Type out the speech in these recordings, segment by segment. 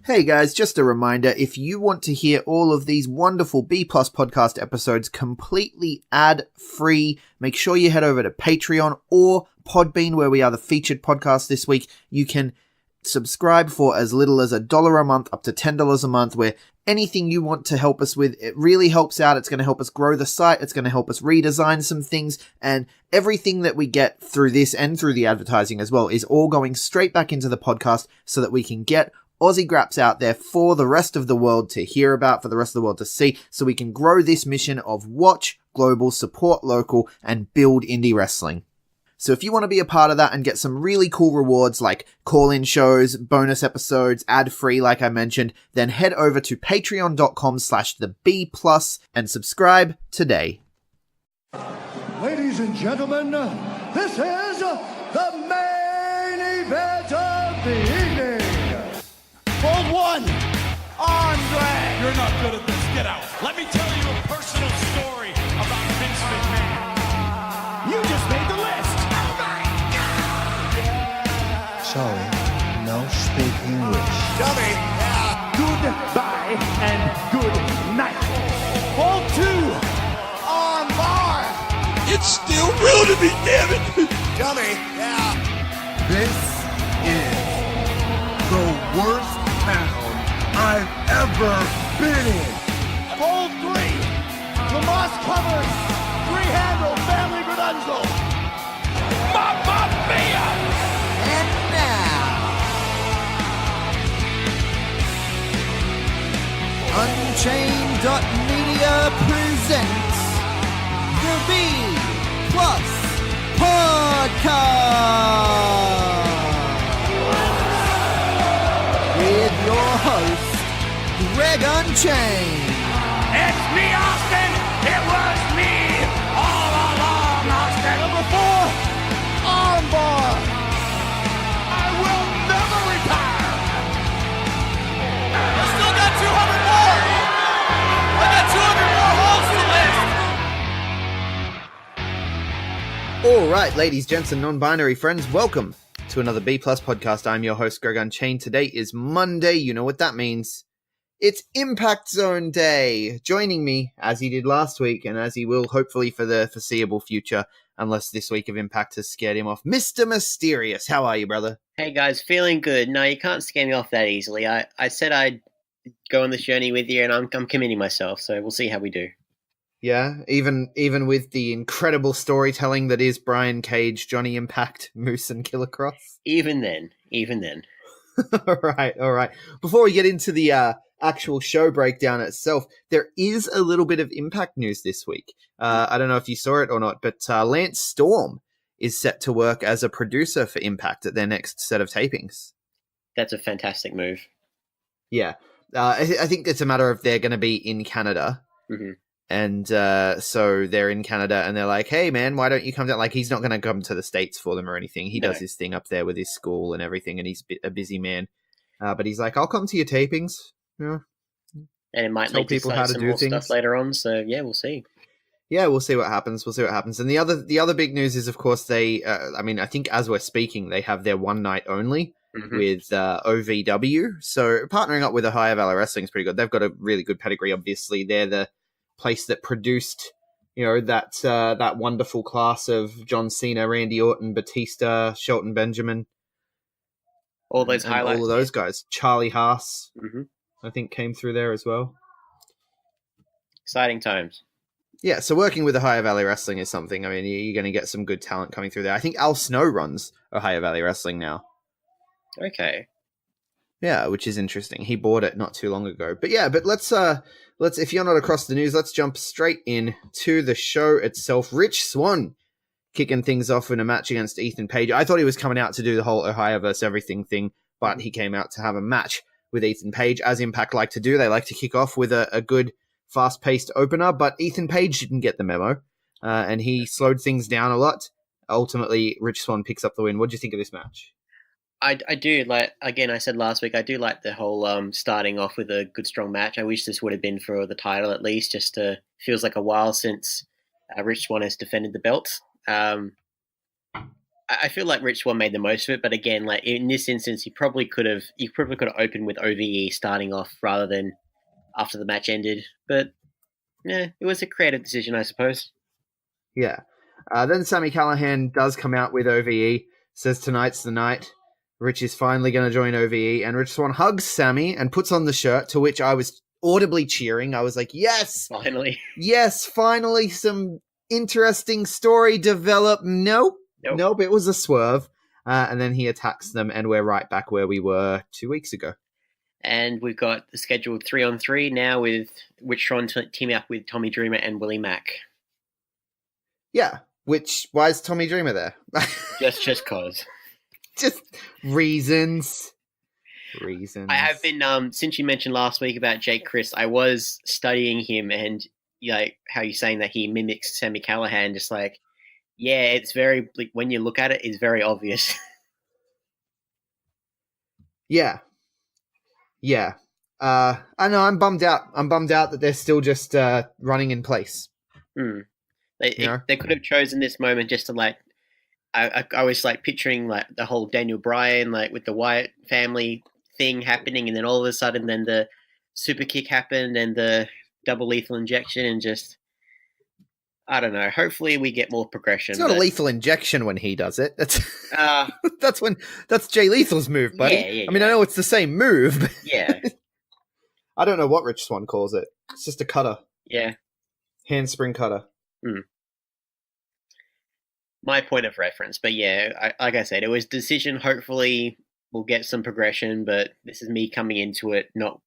Hey guys, just a reminder, if you want to hear all of these wonderful B Plus podcast episodes completely ad-free, make sure you head over to Patreon or Podbean, where we are the featured podcast this week. You can subscribe for as little as $1 a month up to $10 a month, where anything you want to help us with, it really helps out. It's going to help us grow the site. It's going to help us redesign some things, and everything that we get through this and through the advertising as well is all going straight back into the podcast so that we can get Aussie Graps out there for the rest of the world to hear about, for the rest of the world to see, so we can grow this mission of watch global, support local, and build indie wrestling. So if you want to be a part of that and get some really cool rewards like call-in shows, bonus episodes, ad-free like I mentioned, then head over to patreon.com/theb+ and subscribe today. Ladies and gentlemen, this is the main event of the evening. Hold one, arm drag. You're not good at this. Get out. Let me tell you a personal story about Vince McMahon. You just made the list. Oh my God! Sorry, no speak English. Dummy. Goodbye and good night. Hold two, arm bar. It's still real to me, damn it! Dummy. This is the worst town I've ever been in. Hold three, Lamas covers, three-handle family Gradunzel. Mamma mia! And now, Unchained.media presents the B Plus Podcast with your host, Greg Unchained. It's me, Austin! It was me all along, Austin! number four, arm bar. I will never retire! I still got 200 more. I got 200 more holes to list. All right, ladies, gents, and non-binary friends, welcome to another B Plus podcast. I'm your host, Greg Unchained. Today is Monday. You know what that means. It's Impact Zone Day. Joining me, as he did last week, and as he will hopefully for the foreseeable future, unless this week of Impact has scared him off, Mr. Mysterious. How are you, brother? Hey guys, feeling good. No, you can't scare me off that easily. I said I'd go on this journey with you, and I'm committing myself, so we'll see how we do. Yeah, even with the incredible storytelling that is Brian Cage, Johnny Impact, Moose, and Killer Cross. Even then. All right. Before we get into the actual show breakdown itself, there is a little bit of Impact news this week. I don't know if you saw it or not, but Lance Storm is set to work as a producer for Impact at their next set of tapings. That's a fantastic move. Yeah. I think it's a matter of they're going to be in Canada. Mm-hmm. And so they're in Canada and they're like, hey, man, why don't you come down? Like, he's not going to come to the States for them or anything. He does his thing up there with his school and everything, and he's a busy man. But he's like, I'll come to your tapings. Yeah. And it might Tell lead to people how to some do more things. stuff later on, so yeah, we'll see. Yeah, we'll see what happens. And the other big news is, of course, they, I think as we're speaking, they have their one night only with OVW. So partnering up with Ohio Valley Wrestling is pretty good. They've got a really good pedigree, obviously. They're the place that produced, that wonderful class of John Cena, Randy Orton, Batista, Shelton Benjamin. All those highlights. All of those guys. Charlie Haas, Mm-hmm. I think, came through there as well. Exciting times. Yeah, so working with Ohio Valley Wrestling is something. I mean, you're going to get some good talent coming through there. I think Al Snow runs Ohio Valley Wrestling now. Okay. Yeah, which is interesting. He bought it not too long ago. But yeah, let's if you're not across the news, let's jump straight in to the show itself. Rich Swann kicking things off in a match against Ethan Page. I thought he was coming out to do the whole Ohio versus everything thing, but he came out to have a match with Ethan Page, as Impact like to do. They like to kick off with a good, fast-paced opener, but Ethan Page didn't get the memo, and he slowed things down a lot. Ultimately, Rich Swann picks up the win. What do you think of this match? I do like, again, I said last week, I do like the whole starting off with a good, strong match. I wish this would have been for the title at least, feels like a while since Rich Swann has defended the belt. I feel like Rich Swann made the most of it, but again, like in this instance, he probably could have opened with OVE starting off rather than after the match ended. But yeah, it was a creative decision, I suppose. Yeah. Then Sami Callihan does come out with OVE, says tonight's the night. Rich is finally going to join OVE, and Rich Swann hugs Sami and puts on the shirt, to which I was audibly cheering. I was like, yes! Finally. Yes, finally some interesting story develop. Nope. It was a swerve. And then he attacks them, and we're right back where we were 2 weeks ago. And we've got the scheduled 3-on-3 now with Rich Swann teaming up with Tommy Dreamer and Willie Mack. Yeah, why is Tommy Dreamer there? just cause. Just reasons. I have been, since you mentioned last week about Jake Crist, I was studying him and like how you're saying that he mimics Sami Callihan, just like, yeah, it's very, like, when you look at it, it's very obvious. Yeah. I know, I'm bummed out. I'm bummed out that they're still just running in place. They could have chosen this moment just to like, I was like picturing like the whole Daniel Bryan, like with the Wyatt family thing happening, and then all of a sudden then the super kick happened and the double lethal injection, and just, I don't know. Hopefully we get more progression. It's not a lethal injection when he does it. That's that's Jay Lethal's move, buddy. Yeah. I mean, I know it's the same move. But Yeah. I don't know what Rich Swann calls it. It's just a cutter. Yeah. Handspring cutter. My point of reference. But yeah, like I said, it was decision. Hopefully we'll get some progression, but this is me coming into it, not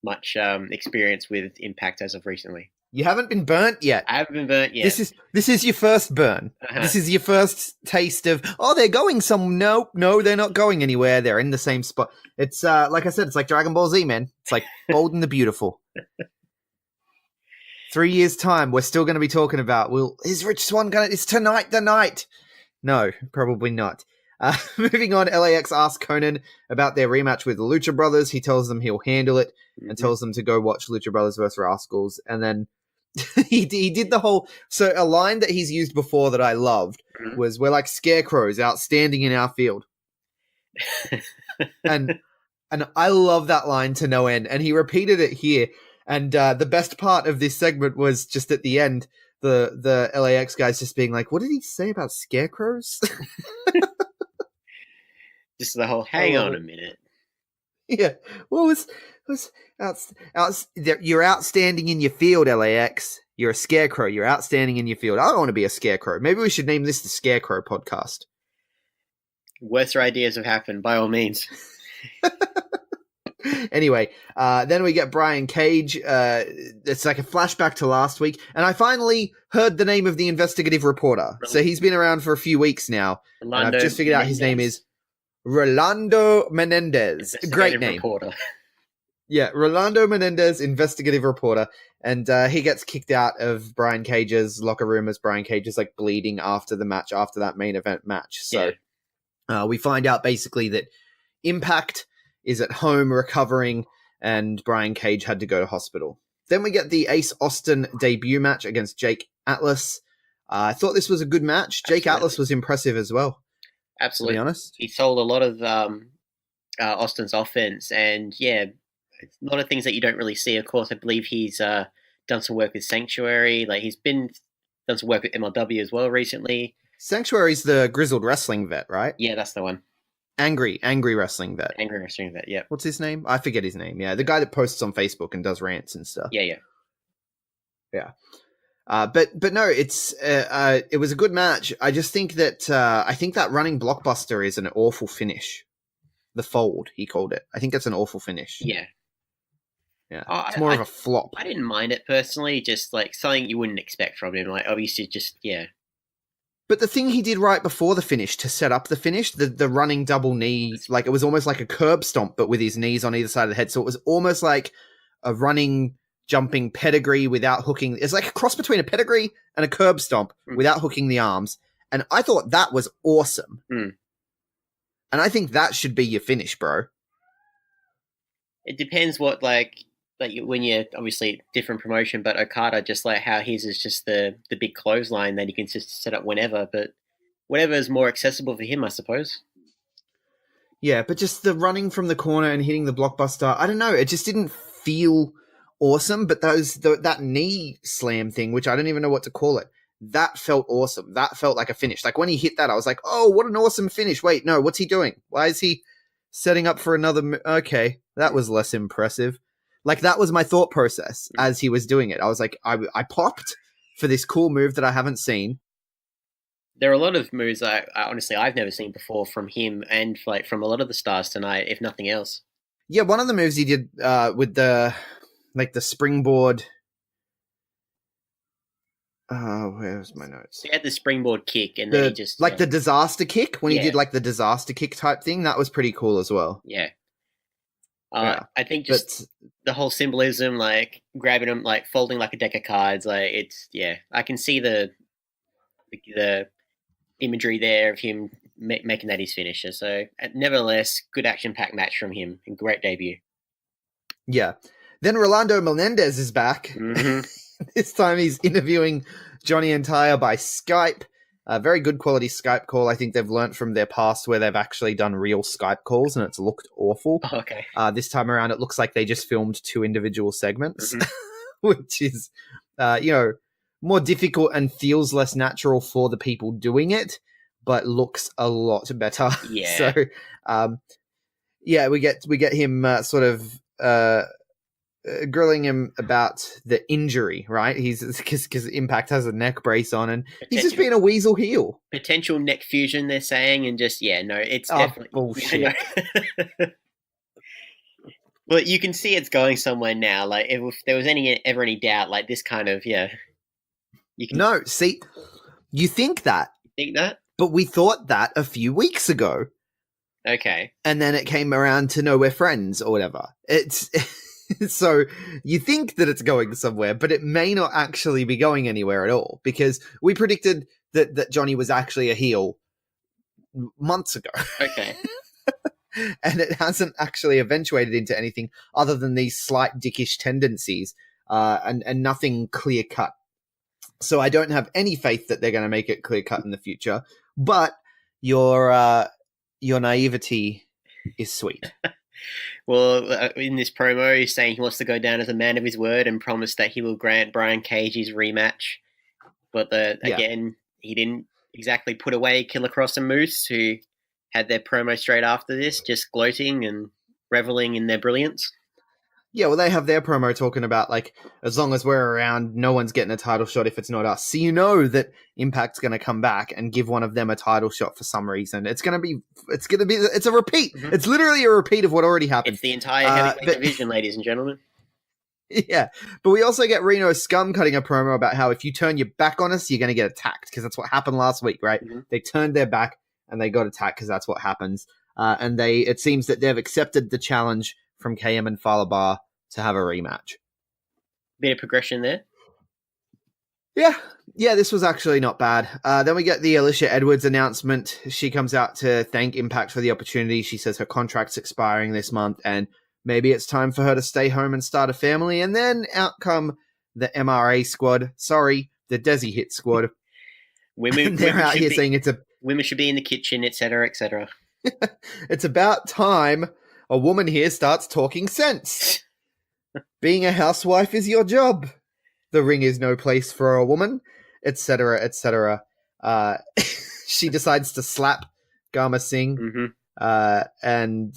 much experience with Impact as of recently. You haven't been burnt yet. I haven't been burnt yet. This is your first burn. Uh-huh. This is your first taste of, they're going no, they're not going anywhere. They're in the same spot. It's like I said, it's like Dragon Ball Z, man. It's like Bold and the Beautiful. 3 years' time, we're still going to be talking about, is Rich Swann is tonight the night? No, probably not. Moving on, LAX asks Conan about their rematch with the Lucha Brothers. He tells them he'll handle it and tells them to go watch Lucha Brothers vs. Rascals. And then he did the whole... So a line that he's used before that I loved was, we're like scarecrows outstanding in our field. and I love that line to no end. And he repeated it here. And the best part of this segment was just at the end, the LAX guys just being like, what did he say about scarecrows? Just the whole, hang on a minute. Yeah. Well, you're outstanding in your field, LAX. You're a scarecrow. You're outstanding in your field. I don't want to be a scarecrow. Maybe we should name this the Scarecrow Podcast. Worse ideas have happened, by all means. Anyway, then we get Brian Cage. It's like a flashback to last week. And I finally heard the name of the investigative reporter. So he's been around for a few weeks now. And I've just figured out his name is Rolando Menendez. Great name. Reporter. Yeah, Rolando Menendez, investigative reporter. And he gets kicked out of Brian Cage's locker room as Brian Cage is like bleeding after the match, after that main event match. So we find out basically that Impact is at home recovering and Brian Cage had to go to hospital. Then we get the Ace Austin debut match against Jake Atlas. I thought this was a good match. Jake Atlas was impressive as well. Absolutely. To be honest. He sold a lot of Austin's offense, and yeah, a lot of things that you don't really see. Of course, I believe he's done some work with Sanctuary. Like he's done some work with MLW as well recently. Sanctuary's the grizzled wrestling vet, right? Yeah, that's the one. Angry wrestling vet. Angry wrestling vet, yeah. What's his name? I forget his name. Yeah, the guy that posts on Facebook and does rants and stuff. Yeah. But no, it was a good match. I just think that that running blockbuster is an awful finish. The fold, he called it. I think that's an awful finish. Yeah. It's more of a flop. I didn't mind it personally, just like something you wouldn't expect from him. Like obviously just, yeah. But the thing he did right before the finish to set up the finish, the running double knee, like it was almost like a curb stomp, but with his knees on either side of the head. So it was almost like a running, jumping pedigree without hooking. It's like a cross between a pedigree and a curb stomp without hooking the arms. And I thought that was awesome. And I think that should be your finish, bro. It depends what, like when you're obviously different promotion, but Okada, just like how his is just the big clothesline that you can just set up whenever. But whatever is more accessible for him, I suppose. Yeah, but just the running from the corner and hitting the blockbuster, I don't know, it just didn't feel awesome, but that knee slam thing, which I don't even know what to call it, that felt awesome. That felt like a finish. Like when he hit that, I was like, oh, what an awesome finish. Wait, no, what's he doing? Why is he setting up for another? Okay, that was less impressive. Like that was my thought process as he was doing it. I was like, I popped for this cool move that I haven't seen. There are a lot of moves I honestly I've never seen before from him and like from a lot of the stars tonight, if nothing else. Yeah, one of the moves he did with the springboard. Where's my notes? He had the springboard kick, and then he just the disaster kick when he did like the disaster kick type thing. That was pretty cool as well. Yeah. I think just the whole symbolism, like grabbing him, like folding like a deck of cards, like it's I can see the imagery there of him making that his finisher. So, nevertheless, good action-packed match from him and great debut. Yeah. Then Rolando Melendez is back. Mm-hmm. This time he's interviewing Johnny and Taya by Skype. A very good quality Skype call. I think they've learnt from their past where they've actually done real Skype calls and it's looked awful. Oh, okay. This time around, it looks like they just filmed 2 individual segments, which is, more difficult and feels less natural for the people doing it, but looks a lot better. Yeah. So, we get him sort of grilling him about the injury, right? He's because Impact has a neck brace on, and he's just being a weasel heel. Potential neck fusion, they're saying, and just it's definitely bullshit. Well, you can see it's going somewhere now. Like if there was ever any doubt, like this kind of you can see, you think that, but we thought that a few weeks ago. Okay, and then it came around to no, we're friends or whatever. It's. So you think that it's going somewhere, but it may not actually be going anywhere at all because we predicted that Johnny was actually a heel months ago. Okay. And it hasn't actually eventuated into anything other than these slight dickish tendencies and nothing clear cut. So I don't have any faith that they're going to make it clear cut in the future, but your naivety is sweet. Well, in this promo, he's saying he wants to go down as a man of his word and promised that he will grant Brian Cage his rematch. But again, he didn't exactly put away Killer Cross and Moose, who had their promo straight after this, just gloating and reveling in their brilliance. Yeah, well, they have their promo talking about, like, as long as we're around, no one's getting a title shot if it's not us. So you know that Impact's going to come back and give one of them a title shot for some reason. It's a repeat. Mm-hmm. It's literally a repeat of what already happened. It's the entire heavyweight division, ladies and gentlemen. Yeah, but we also get Reno Scum cutting a promo about how if you turn your back on us, you're going to get attacked, because that's what happened last week, right? Mm-hmm. They turned their back and they got attacked because that's what happens. And it seems that they've accepted the challenge from KM and Falabar to have a rematch. Bit of progression there. Yeah, this was actually not bad. Then we get the Alicia Edwards announcement. She comes out to thank Impact for the opportunity. She says her contract's expiring this month and maybe it's time for her to stay home and start a family. And then out come the MRA squad. Sorry, the Desi Hit squad. They're out here saying women should be in the kitchen, etc., etc. It's about time a woman here starts talking sense. Being a housewife is your job. The ring is no place for a woman, etc., etc. She decides to slap Garma Singh, and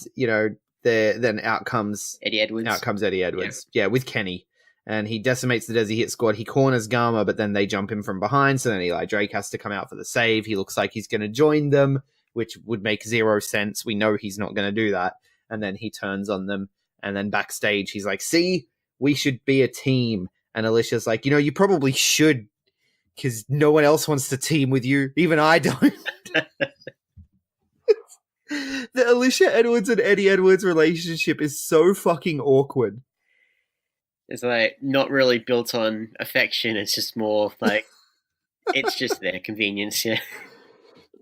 then out comes Eddie Edwards. Yeah, with Kenny, and he decimates the Desi Hit squad. He corners Garma, but then they jump him from behind. So then Eli Drake has to come out for the save. He looks like he's going to join them, which would make zero sense. We know he's not going to do that, and then he turns on them. And then backstage, he's like, see, we should be a team. And Alicia's like, you probably should, because no one else wants to team with you. Even I don't. The Alicia Edwards and Eddie Edwards relationship is so fucking awkward. It's like not really built on affection. It's just more like, it's just their convenience, yeah.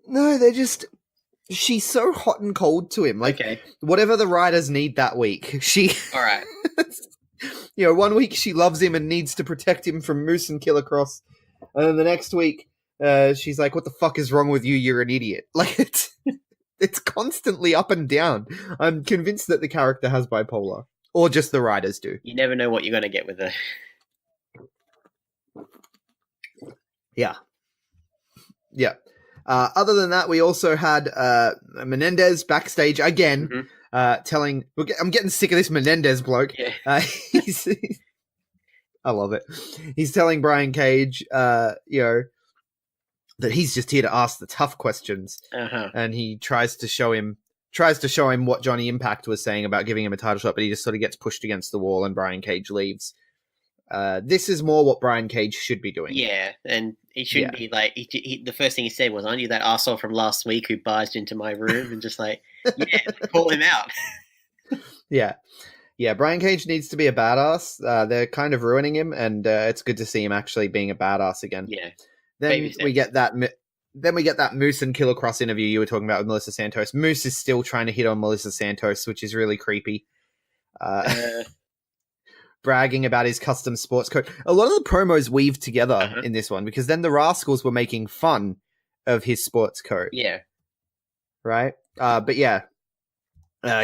No, they're just... She's so hot and cold to him. Like, whatever the writers need that week. All right. 1 week she loves him and needs to protect him from Moose and Killer Cross. And then the next week, she's like, "What the fuck is wrong with you? You're an idiot." Like, it's constantly up and down. I'm convinced that the character has bipolar. Or just the writers do. You never know what you're going to get with her. Yeah. Yeah. Other than that, we also had Menendez backstage again, telling... I'm getting sick of this Menendez bloke. Yeah. I love it. He's telling Brian Cage, that he's just here to ask the tough questions. And he tries to show him what Johnny Impact was saying about giving him a title shot, but he just sort of gets pushed against the wall and Brian Cage leaves. This is more what Brian Cage should be doing. Yeah, and he shouldn't be like... the first thing he said was, "Aren't you that arsehole from last week who barged into my room?" And just like, call him out. Yeah. Yeah, Brian Cage needs to be a badass. They're kind of ruining him, and it's good to see him actually being a badass again. Yeah. Then we get that Moose and Killer Cross interview you were talking about with Melissa Santos. Moose is still trying to hit on Melissa Santos, which is really creepy. Bragging about his custom sports coat. A lot of the promos weave together in this one, because then the Rascals were making fun of his sports coat. Yeah. Right? But yeah.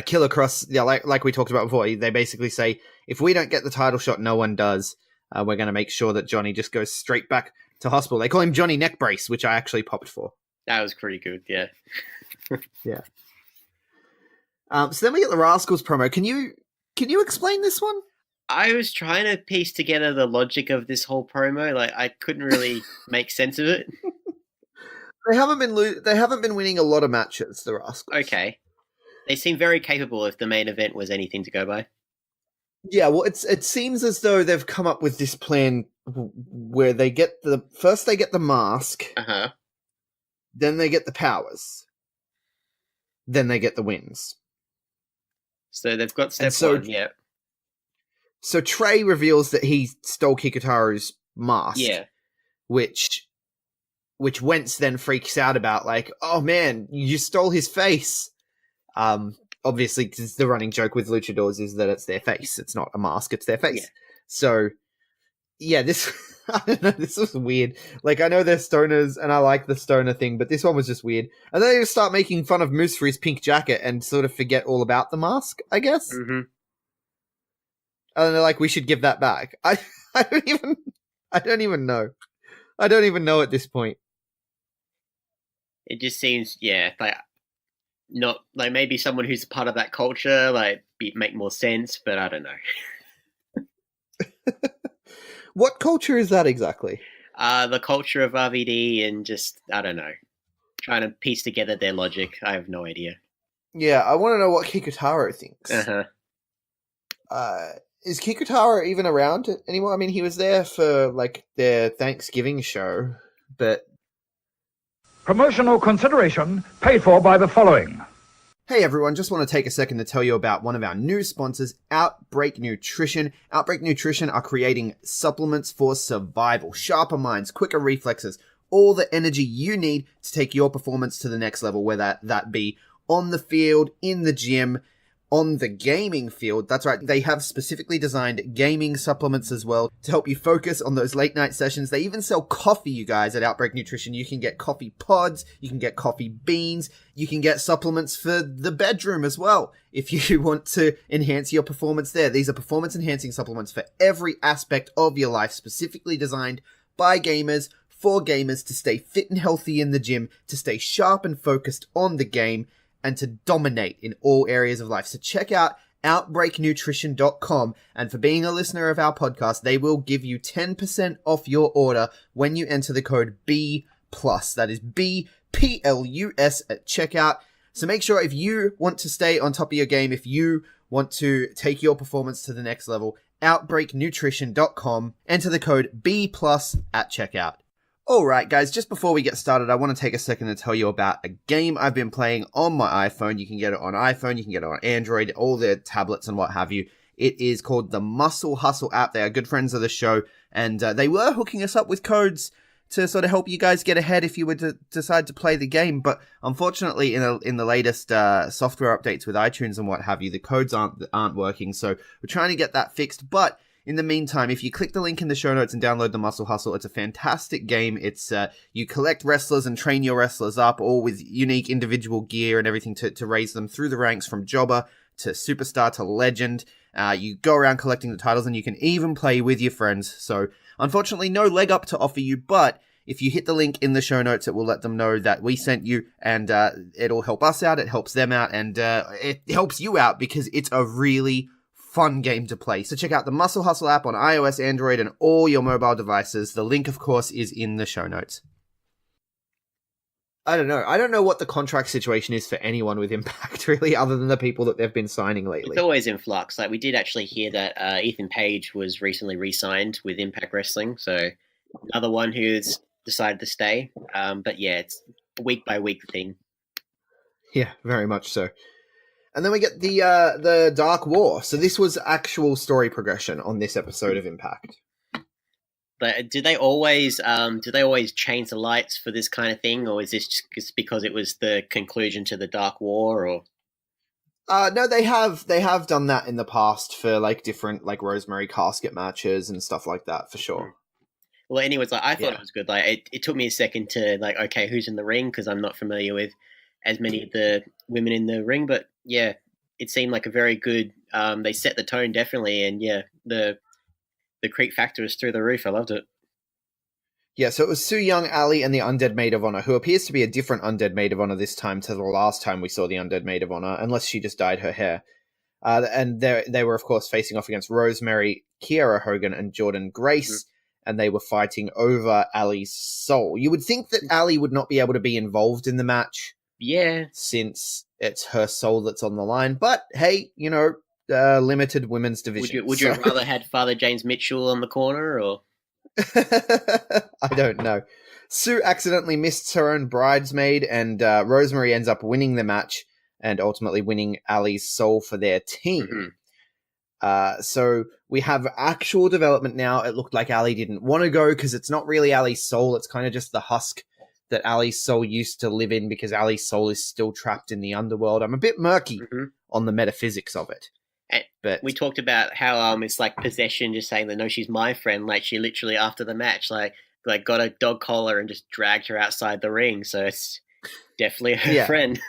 Killer Cross, like we talked about before, they basically say, if we don't get the title shot, no one does. We're going to make sure that Johnny just goes straight back to hospital. They call him Johnny Neck Brace, which I actually popped for. That was pretty good, yeah. Yeah. So then we get the Rascals promo. Can you explain this one? I was trying to piece together the logic of this whole promo. Like, I couldn't really make sense of it. They haven't been winning a lot of matches, the Rascals. Okay. They seem very capable if the main event was anything to go by. Yeah, well, it seems as though they've come up with this plan where they get the mask, then they get the powers, then they get the wins. So they've got step one, yeah. So Trey reveals that he stole Kikutaru's mask. Yeah. Which Wentz then freaks out about, like, oh man, you stole his face. Obviously, because the running joke with luchadors is that it's their face. It's not a mask, it's their face. Yeah. So, yeah, this I don't know, this was weird. Like, I know they're stoners, and I like the stoner thing, but this one was just weird. And then they just start making fun of Moose for his pink jacket and sort of forget all about the mask, I guess. Mm-hmm. And they're like, we should give that back. I don't even know. I don't even know at this point. It just seems, like, not, like, maybe someone who's part of that culture, like, make more sense, but I don't know. What culture is that exactly? The culture of RVD and just, I don't know. Trying to piece together their logic. I have no idea. Yeah, I want to know what Kikutaro thinks. Is Kikutaro even around anymore? I mean, he was there for, like, their Thanksgiving show, but... Promotional consideration paid for by the following. Hey everyone, just want to take a second to tell you about one of our new sponsors, Outbreak Nutrition. Outbreak Nutrition are creating supplements for survival, sharper minds, quicker reflexes, all the energy you need to take your performance to the next level, whether that be on the field, in the gym, on the gaming field. That's right, they have specifically designed gaming supplements as well to help you focus on those late night sessions. They even sell coffee, you guys, at Outbreak Nutrition. You can get coffee pods, you can get coffee beans, you can get supplements for the bedroom as well if you want to enhance your performance there. These are performance enhancing supplements for every aspect of your life, specifically designed by gamers, for gamers, to stay fit and healthy in the gym, to stay sharp and focused on the game, and to dominate in all areas of life. So check out OutbreakNutrition.com, and for being a listener of our podcast, they will give you 10% off your order when you enter the code B+. That is BPLUS at checkout. So make sure, if you want to stay on top of your game, if you want to take your performance to the next level, OutbreakNutrition.com, enter the code B+ at checkout. Alright guys, just before we get started, I want to take a second to tell you about a game I've been playing on my iPhone. You can get it on iPhone, you can get it on Android, all the tablets and what have you. It is called the Muscle Hustle app. They are good friends of the show, and they were hooking us up with codes to sort of help you guys get ahead if you were to decide to play the game. But unfortunately, in the latest software updates with iTunes and what have you, the codes aren't working. So we're trying to get that fixed. But in the meantime, if you click the link in the show notes and download the Muscle Hustle, it's a fantastic game. It's you collect wrestlers and train your wrestlers up, all with unique individual gear and everything to raise them through the ranks from jobber to superstar to legend. You go around collecting the titles, and you can even play with your friends. So, unfortunately, no leg up to offer you, but if you hit the link in the show notes, it will let them know that we sent you, and it'll help us out, it helps them out, and it helps you out because it's a really fun game to play. So check out the Muscle Hustle app on iOS, Android, and all your mobile devices. The link, of course, is in the show notes. I don't know. I don't know what the contract situation is for anyone with Impact, really, other than the people that they've been signing lately. It's always in flux. Like, we did actually hear that Ethan Page was recently re-signed with Impact Wrestling, so another one who's decided to stay. But yeah, it's a week-by-week thing. Yeah, very much so. And then we get the Dark War. So this was actual story progression on this episode of Impact. But do they always change the lights for this kind of thing, or is this just because it was the conclusion to the Dark War? Or no, they have done that in the past for like different like Rosemary casket matches and stuff like that for sure. Well, anyways, like I thought it was good. Like it took me a second to like, okay, who's in the ring, because I'm not familiar with as many of the women in the ring, but yeah, it seemed like a very good. They set the tone definitely, and yeah, the creep factor is through the roof. I loved it. Yeah, so it was Su Yung, Ali, and the Undead Maid of Honor, who appears to be a different Undead Maid of Honor this time to the last time we saw the Undead Maid of Honor, unless she just dyed her hair. And they were, of course, facing off against Rosemary, Kiera Hogan, and Jordan Grace, and they were fighting over Ali's soul. You would think that Ali would not be able to be involved in the match. Yeah. Since it's her soul that's on the line. But, hey, you know, limited women's division. Would you have rather had Father James Mitchell on the corner, or? I don't know. Sue accidentally missed her own bridesmaid, and Rosemary ends up winning the match and ultimately winning Ali's soul for their team. So we have actual development now. It looked like Ali didn't want to go because it's not really Ali's soul. It's kind of just the husk that Ali's soul used to live in, because Ali's soul is still trapped in the underworld. I'm a bit murky on the metaphysics of it. But we talked about how it's like possession, just saying that no, she's my friend. Like she literally after the match, like got a dog collar and just dragged her outside the ring. So it's definitely her friend.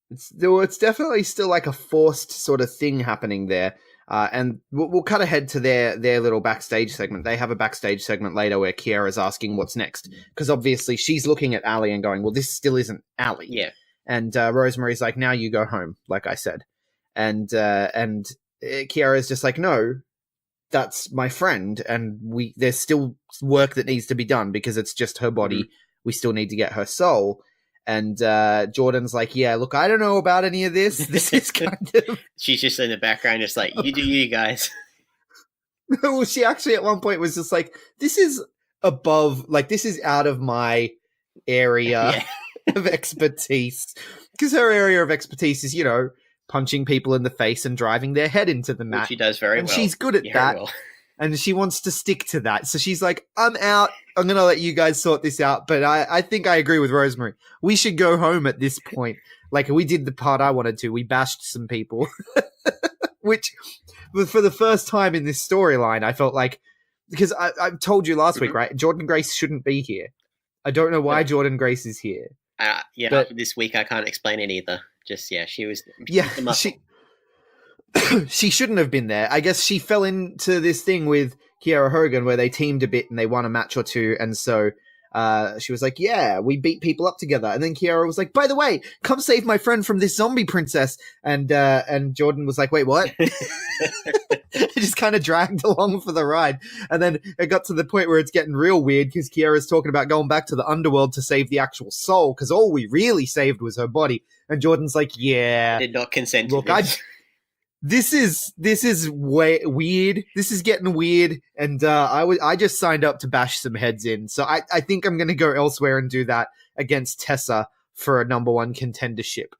It's definitely still like a forced sort of thing happening there. And we'll cut ahead to their little backstage segment. They have a backstage segment later where Kiera's asking what's next, because obviously she's looking at Ali and going, well, this still isn't Ali. Yeah. And Rosemary's like, now you go home, like I said. And Kiera's just like, no, that's my friend, and there's still work that needs to be done because it's just her body. We still need to get her soul. And Jordan's like, yeah, look, I don't know about any of this. This is kind of... She's just in the background, just like, you do you guys. Well, she actually at one point was just like, this is above, like, this is out of my area of expertise. Because her area of expertise is, you know, punching people in the face and driving their head into the mat. Which she does very well. And she's good at that. Well. And she wants to stick to that. So she's like, I'm out. I'm going to let you guys sort this out. But I think I agree with Rosemary. We should go home at this point. Like, we did the part I wanted to. We bashed some people. Which, for the first time in this storyline, I felt like... Because I told you last week, right? Jordan Grace shouldn't be here. I don't know why Jordan Grace is here. But after this week, I can't explain it either. Just, she was... She shouldn't have been there. I guess she fell into this thing with Kiera Hogan where they teamed a bit and they won a match or two. And so she was like, yeah, we beat people up together. And then Kiera was like, by the way, come save my friend from this zombie princess. And Jordan was like, wait, what? It just kind of dragged along for the ride. And then it got to the point where it's getting real weird because Kiera's talking about going back to the underworld to save the actual soul because all we really saved was her body. And Jordan's like, yeah. Did not consent to look, this. This is way weird. This is getting weird, and I just signed up to bash some heads in. So I think I'm going to go elsewhere and do that against Tessa for a number one contendership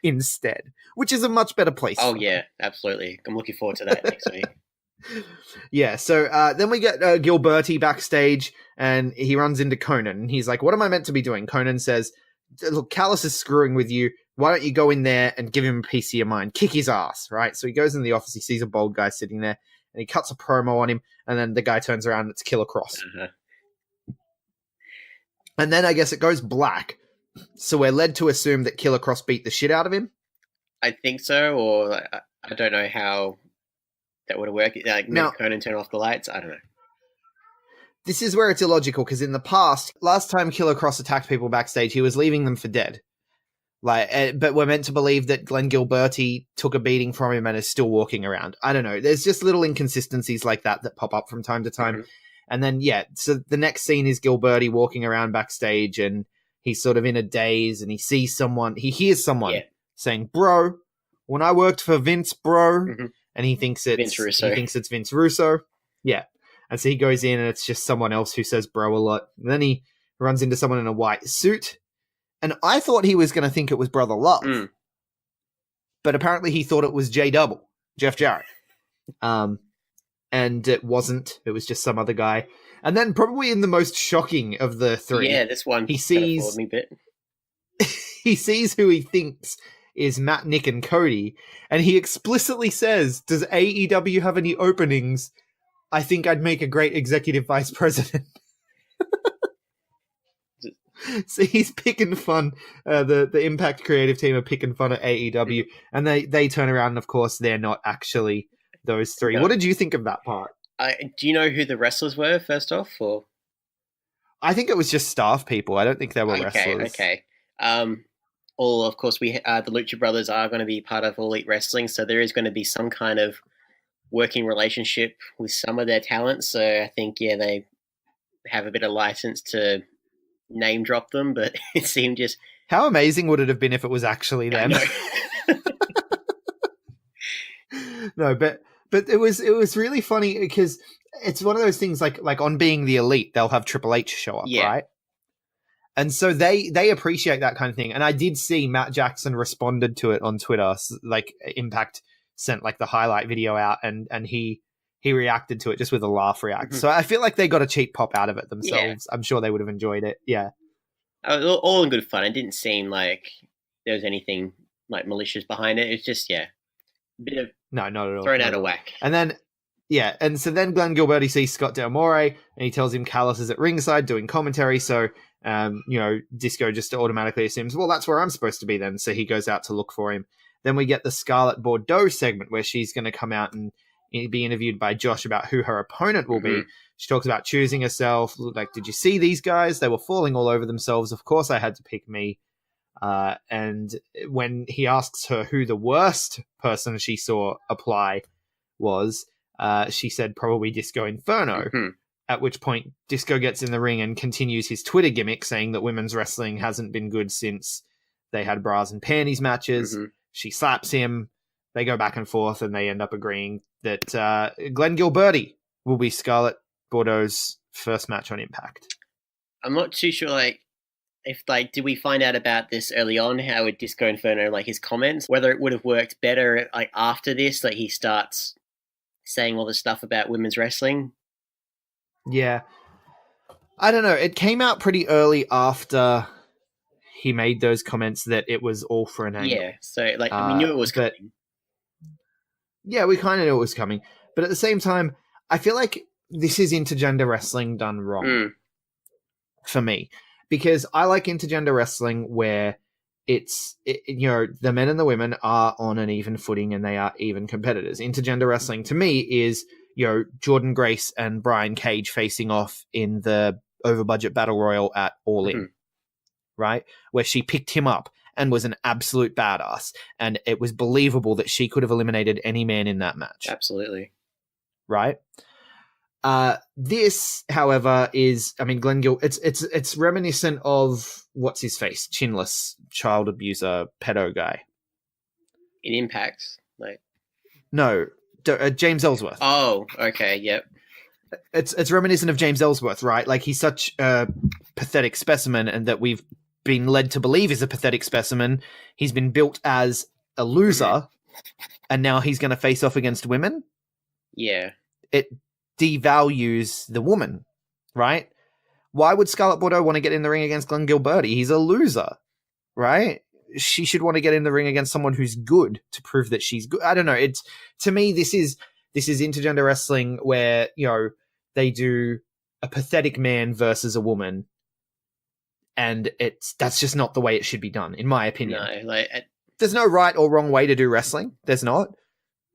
instead, which is a much better place. Oh yeah, absolutely. I'm looking forward to that next week. Yeah, so then we get Gilberti backstage, and he runs into Conan, and he's like, what am I meant to be doing? Conan says, look, Callus is screwing with you. why don't you go in there and give him a piece of your mind? Kick his ass, right? So he goes in the office, he sees a bald guy sitting there, and he cuts a promo on him, and then the guy turns around and it's Killer Cross. Uh-huh. And then I guess it goes black. So we're led to assume that Killer Cross beat the shit out of him. I think so, or I don't know how that would have worked. Like, Now- Conan turn off the lights? I don't know. This is where it's illogical, because in the past, last time Killer Cross attacked people backstage, he was leaving them for dead. But we're meant to believe that Glenn Gilberti took a beating from him and is still walking around. I don't know. There's just little inconsistencies like that pop up from time to time. Mhm. And then, so the next scene is Gilberti walking around backstage, and he's sort of in a daze, and he hears someone saying, "Bro, when I worked for Vince, bro," Mhm. and he thinks it's Vince Russo. Yeah. And so he goes in, and it's just someone else who says "bro" a lot. And then he runs into someone in a white suit, and I thought he was going to think it was Brother Love, but apparently he thought it was Jeff Jarrett. And it wasn't. It was just some other guy. And then, probably in the most shocking of the three, This one he sees me a bit. he sees who he thinks is Matt, Nick, and Cody, and he explicitly says, "Does AEW have any openings? I think I'd make a great executive vice president." So he's picking fun. The Impact creative team are picking fun at AEW, and they turn around, and of course they're not actually those three. No. What did you think of that part? Do you know who the wrestlers were, first off? Or I think it was just staff people. I don't think they were wrestlers. Okay. Of course, the Lucha Brothers are going to be part of All Elite Wrestling, so there is going to be some kind of working relationship with some of their talents. So I think, they have a bit of license to name drop them, but it seemed just... How amazing would it have been if it was actually them? No, but it was really funny, because it's one of those things like on Being the Elite, they'll have Triple H show up, right? And so they appreciate that kind of thing. And I did see Matt Jackson responded to it on Twitter. Like, Impact sent the highlight video out, and he reacted to it just with a laugh react. Mm-hmm. So I feel like they got a cheap pop out of it themselves. I'm sure they would have enjoyed it. Yeah. All in good fun. It didn't seem like there was anything malicious behind it. It's just, a bit of no, not at all. Thrown out of whack. And then, and so then Glenn Gilberti sees Scott Del More, and he tells him Callis is at ringside doing commentary. So, Disco just automatically assumes, well, that's where I'm supposed to be then. So he goes out to look for him. Then we get the Scarlett Bordeaux segment where she's going to come out and be interviewed by Josh about who her opponent will be. She talks about choosing herself. Like, did you see these guys? They were falling all over themselves. Of course I had to pick me. And when he asks her who the worst person she saw apply was, she said probably Disco Inferno. Mm-hmm. At which point Disco gets in the ring and continues his Twitter gimmick saying that women's wrestling hasn't been good since they had bras and panties matches. Mm-hmm. She slaps him. They go back and forth, and they end up agreeing that Glenn Gilberti will be Scarlett Bordeaux's first match on Impact. I'm not too sure, if did we find out about this early on? How would Disco Inferno, his comments, whether it would have worked better, after this, he starts saying all this stuff about women's wrestling? Yeah, I don't know. It came out pretty early after he made those comments that it was all for an angle. Yeah, so we knew it was coming. Yeah, we kind of knew it was coming, but at the same time, I feel like this is intergender wrestling done wrong for me, because I like intergender wrestling where the men and the women are on an even footing and they are even competitors. Intergender wrestling to me is, Jordan Grace and Brian Cage facing off in the over budget battle royal at All In, right? Where she picked him up and was an absolute badass. And it was believable that she could have eliminated any man in that match. Absolutely. Right? This, however, is, Glenn Gill, it's reminiscent of, what's his face? Chinless child abuser pedo guy. In Impact? No, James Ellsworth. Oh, okay, yep. It's reminiscent of James Ellsworth, right? He's such a pathetic specimen, and that we've been led to believe is a pathetic specimen. He's been built as a loser, and now he's going to face off against women. Yeah. It devalues the woman, right? Why would Scarlett Bordeaux want to get in the ring against Glenn Gilberti? He's a loser, right? she should want to get in the ring against someone who's good to prove that she's good. I don't know. It's, to me, this is intergender wrestling where, they do a pathetic man versus a woman, and that's just not the way it should be done, in my opinion. No, there's no right or wrong way to do wrestling. There's not.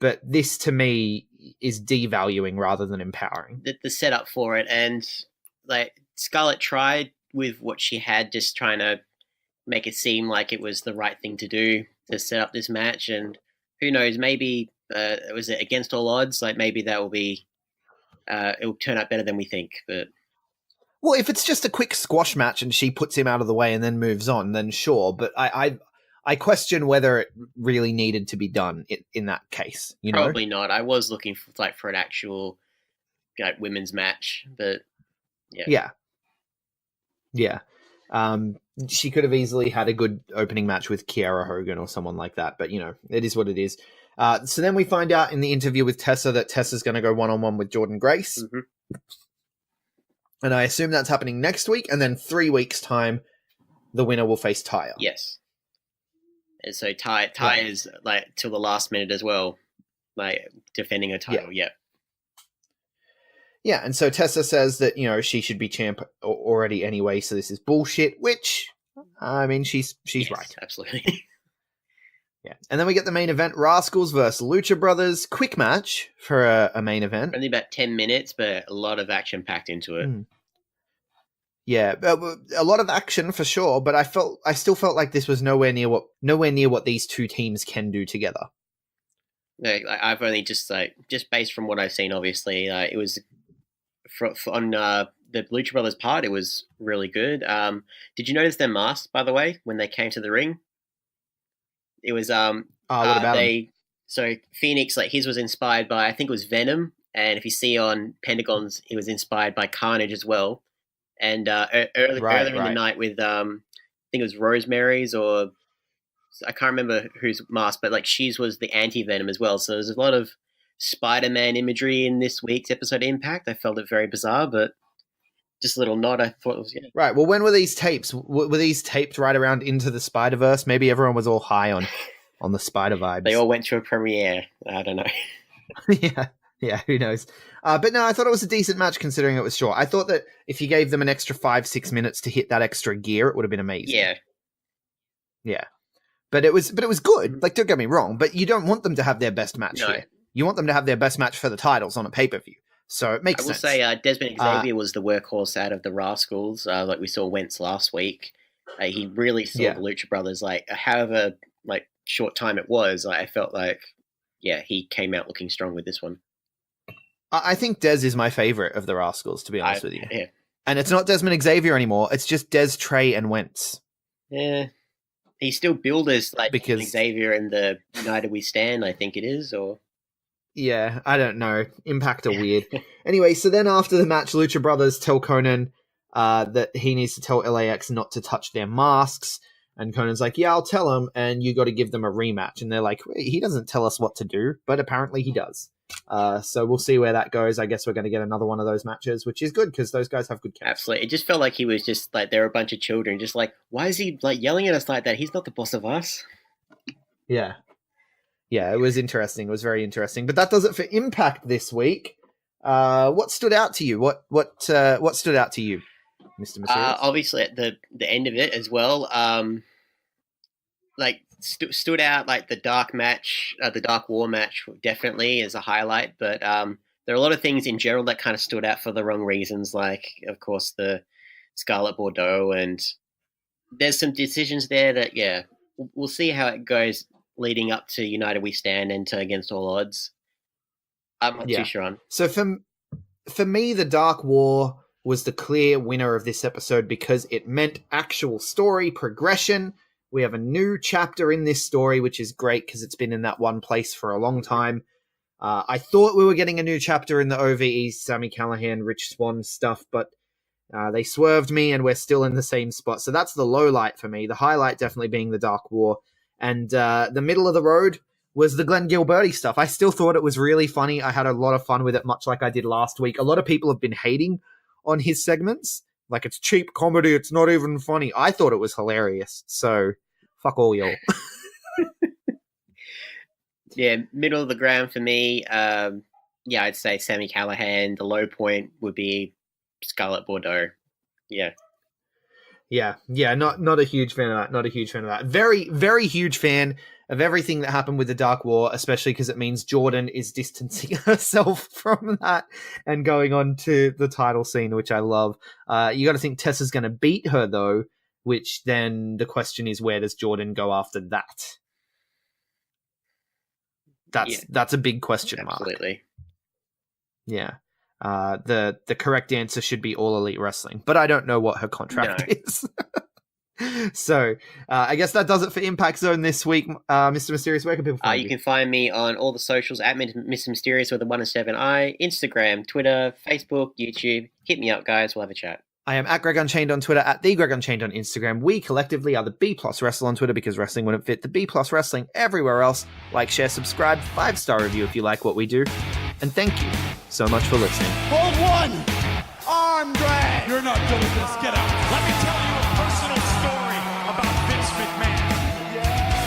But this, to me, is devaluing rather than empowering. The setup for it, and Scarlett tried with what she had, just trying to make it seem like it was the right thing to do to set up this match. And who knows, maybe was it against all odds? Maybe that will be it will turn out better than we think. But well, if it's just a quick squash match and she puts him out of the way and then moves on, then sure. But I question whether it really needed to be done in that case. Probably not. I was looking for an actual women's match, but yeah. She could have easily had a good opening match with Kiara Hogan or someone like that, but it is what it is. So then we find out in the interview with Tessa that Tessa's going to go one-on-one with Jordan Grace. Mm-hmm. And I assume that's happening next week, and then 3 weeks' time, the winner will face Taya. Yes. And so Ty is till the last minute as well, defending a title. Yeah. Yeah, and so Tessa says that she should be champ already anyway, so this is bullshit. Which, I mean, she's yes, right. Absolutely. Yeah, and then we get the main event: Rascals versus Lucha Brothers. Quick match for a main event. Only about 10 minutes, but a lot of action packed into it. Yeah, a lot of action for sure, but I still felt like this was nowhere near what these two teams can do together. I've only just based from what I've seen, obviously, it was on the Lucha Brothers part, it was really good. Did you notice their masks, by the way, when they came to the ring? It was what about him? So Phoenix, his was inspired by, I think it was Venom, and if you see on Pentagon's, it was inspired by Carnage as well. And earlier in the night with, I think it was Rosemary's, or I can't remember whose mask, but she's was the anti-Venom as well. So there's a lot of Spider-Man imagery in this week's episode of Impact. I felt it very bizarre, but just a little nod. I thought it was good. Right. Well, when were these tapes? Were these taped right around Into the Spider-Verse? Maybe everyone was all high on the Spider vibes. They all went to a premiere. I don't know. Yeah, who knows? But no, I thought it was a decent match considering it was short. I thought that if you gave them an extra 5-6 minutes to hit that extra gear, it would have been amazing. Yeah. But it was good. Don't get me wrong, but you don't want them to have their best match here. You want them to have their best match for the titles on a pay-per-view. So it makes sense. I will say Desmond Xavier was the workhorse out of the Rascals, like we saw Wentz last week. He really saw the Lucha Brothers, however short time it was, I felt he came out looking strong with this one. I think Dez is my favorite of the Rascals, to be honest with you. Yeah. And it's not Desmond Xavier anymore. It's just Dez, Trey, and Wentz. Yeah. He's still billed as because Xavier in the United We Stand, I think it is, or... Yeah, I don't know. Impact are weird. Anyway, so then after the match, Lucha Brothers tell Conan that he needs to tell LAX not to touch their masks. And Conan's like, yeah, I'll tell him, and you got to give them a rematch. And they're like, wait, he doesn't tell us what to do, but apparently he does. So we'll see where that goes. I guess we're going to get another one of those matches, which is good because those guys have good chemistry. Absolutely. It just felt like he was just they're a bunch of children. Just why is he yelling at us like that? He's not the boss of us. Yeah. Yeah, it was interesting. It was very interesting. But that does it for Impact this week. What stood out to you? What stood out to you, Mr. Mysterious? Obviously, at the end of it as well, stood out the dark match, the Dark War match definitely as a highlight. But there are a lot of things in general that kind of stood out for the wrong reasons. Of course, the Scarlet Bordeaux, and there's some decisions there that we'll see how it goes leading up to United We Stand and to Against All Odds. I'm not too sure on. So for me, the Dark War was the clear winner of this episode because it meant actual story progression. We have a new chapter in this story, which is great because it's been in that one place for a long time. I thought we were getting a new chapter in the OVE, Sami Callihan, Rich Swann stuff, but they swerved me and we're still in the same spot. So that's the low light for me. The highlight definitely being the Dark War. And the middle of the road was the Glenn Gilberti stuff. I still thought it was really funny. I had a lot of fun with it, much like I did last week. A lot of people have been hating on his segments. It's cheap comedy. It's not even funny. I thought it was hilarious. So Fuck all y'all. Yeah, middle of the ground for me. Yeah, I'd say Sami Callihan. The low point would be Scarlett Bordeaux. Yeah. Yeah, not a huge fan of that. Not a huge fan of that. Very, very huge fan of everything that happened with the Dark War, especially because it means Jordan is distancing herself from that and going on to the title scene, which I love. You got to think Tessa's going to beat her, though, which then the question is, where does Jordan go after that? That's a big question mark. Absolutely. Yeah. The correct answer should be All Elite Wrestling, but I don't know what her contract is. So I guess that does it for Impact Zone this week. Mr. Mysterious, where can people find you? You can find me on all the socials at Mr. Mysterious with a 1 and 7 I, Instagram, Twitter, Facebook, YouTube. Hit me up, guys. We'll have a chat. I am at Greg Unchained on Twitter, at the Greg Unchained on Instagram. We collectively are the B Plus Wrestle on Twitter because wrestling wouldn't fit the B Plus Wrestling everywhere else. Like, share, subscribe, 5-star review if you like what we do. And thank you so much for listening. Hold one. Arm drag. You're not good at this. Get out. Let me tell you a personal story about Vince McMahon.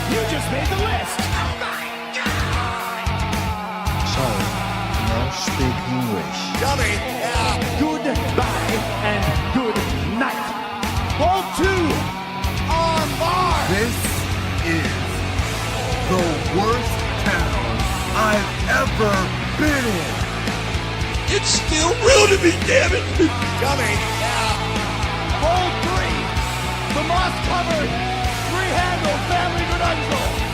You just made the list. Sorry, no speak English. Dummy. Goodbye and good night. Hold two. Arm bar. This is the worst town I've ever been in. It's still real to me, damn it. Dummy. Hold three. The moss covered. 3-handle family grudungle.